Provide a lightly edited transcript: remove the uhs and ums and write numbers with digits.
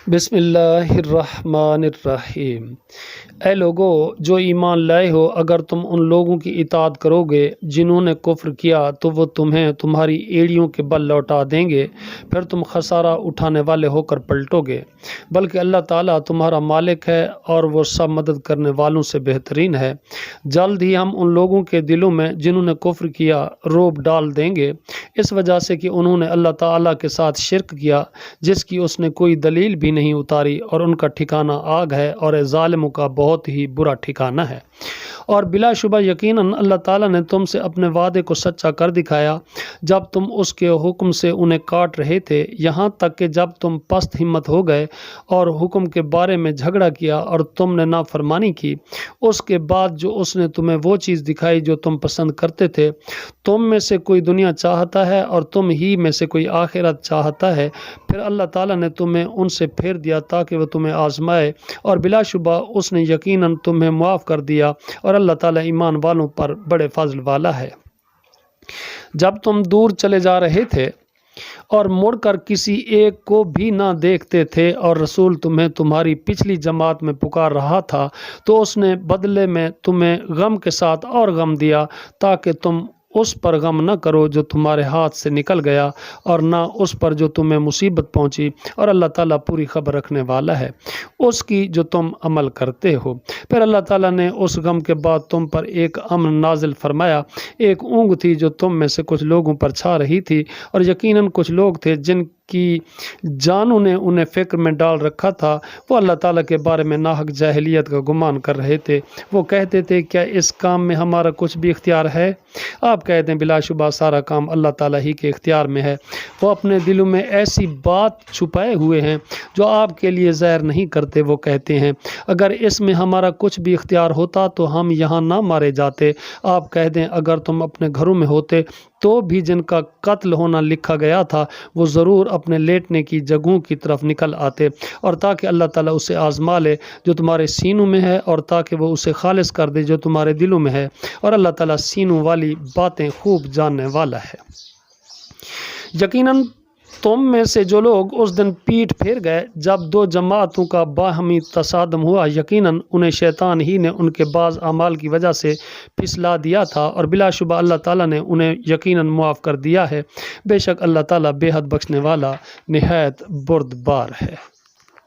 بسم اللہ الرحمن الرحیم۔ اے لوگو جو ایمان لائے ہو، اگر تم ان لوگوں کی اطاعت کرو گے جنہوں نے کفر کیا تو وہ تمہیں تمہاری ایڑیوں کے بل لوٹا دیں گے، پھر تم خسارہ اٹھانے والے ہو کر پلٹو گے۔ بلکہ اللہ تعالیٰ تمہارا مالک ہے اور وہ سب مدد کرنے والوں سے بہترین ہے۔ جلد ہی ہم ان لوگوں کے دلوں میں جنہوں نے کفر کیا رعب ڈال دیں گے، اس وجہ سے کہ انہوں نے اللہ تعالیٰ کے ساتھ شرک کیا جس کی اس نے کوئی دلیل بھی نہیں اتاری، اور ان کا ٹھکانہ آگ ہے اور ظالموں کا بہت ہی برا ٹھکانہ ہے۔ اور بلا شبہ یقیناً اللہ تعالیٰ نے تم سے اپنے وعدے کو سچا کر دکھایا جب تم اس کے حکم سے انہیں کاٹ رہے تھے، یہاں تک کہ جب تم پست ہمت ہو گئے اور حکم کے بارے میں جھگڑا کیا اور تم نے نافرمانی کی، اس کے بعد جو اس نے تمہیں وہ چیز دکھائی جو تم پسند کرتے تھے۔ تم میں سے کوئی دنیا چاہتا ہے اور تم ہی میں سے کوئی آخرت چاہتا ہے، پھر اللہ تعالیٰ نے تمہیں ان سے پھیر دیا تاکہ وہ تمہیں آزمائے، اور بلا شبہ اس نے یقیناً تمہیں معاف کر دیا، اور اللہ تعالیٰ ایمان والوں پر بڑے فضل والا ہے۔ جب تم دور چلے جا رہے تھے اور مڑ کر کسی ایک کو بھی نہ دیکھتے تھے اور رسول تمہیں تمہاری پچھلی جماعت میں پکار رہا تھا، تو اس نے بدلے میں تمہیں غم کے ساتھ اور غم دیا تاکہ تم اس پر غم نہ کرو جو تمہارے ہاتھ سے نکل گیا، اور نہ اس پر جو تمہیں مصیبت پہنچی، اور اللہ تعالیٰ پوری خبر رکھنے والا ہے اس کی جو تم عمل کرتے ہو۔ پھر اللہ تعالیٰ نے اس غم کے بعد تم پر ایک امن نازل فرمایا۔ ایک اونگ تھی جو تم میں سے کچھ لوگوں پر چھا رہی تھی، اور یقیناً کچھ لوگ تھے جن کی جانوں نے انہیں فکر میں ڈال رکھا تھا، وہ اللہ تعالیٰ کے بارے میں ناحق جاہلیت کا گمان کر رہے تھے۔ وہ کہتے تھے کیا اس کام میں ہمارا کچھ بھی اختیار ہے؟ آپ کہتے ہیں بلا شبہ سارا کام اللہ تعالیٰ ہی کے اختیار میں ہے۔ وہ اپنے دلوں میں ایسی بات چھپائے ہوئے ہیں جو آپ کے لیے ظاہر نہیں کرتے۔ وہ کہتے ہیں اگر اس میں ہمارا کچھ بھی اختیار ہوتا تو ہم یہاں نہ مارے جاتے۔ آپ کہہ دیں اگر تم اپنے گھروں میں ہوتے تو بھی جن کا قتل ہونا لکھا گیا تھا وہ ضرور اپنے لیٹنے کی جگہوں کی طرف نکل آتے، اور تاکہ اللہ تعالیٰ اسے آزما لے جو تمہارے سینوں میں ہے، اور تاکہ وہ اسے خالص کر دے جو تمہارے دلوں میں ہے، اور اللہ تعالیٰ سینوں والی باتیں خوب جاننے والا ہے۔ یقیناً تم میں سے جو لوگ اس دن پیٹھ پھیر گئے جب دو جماعتوں کا باہمی تصادم ہوا، یقیناً انہیں شیطان ہی نے ان کے بعض اعمال کی وجہ سے پھسلا دیا تھا، اور بلا شبہ اللہ تعالیٰ نے انہیں یقیناً معاف کر دیا ہے۔ بے شک اللہ تعالیٰ بے حد بخشنے والا نہایت بردبار ہے۔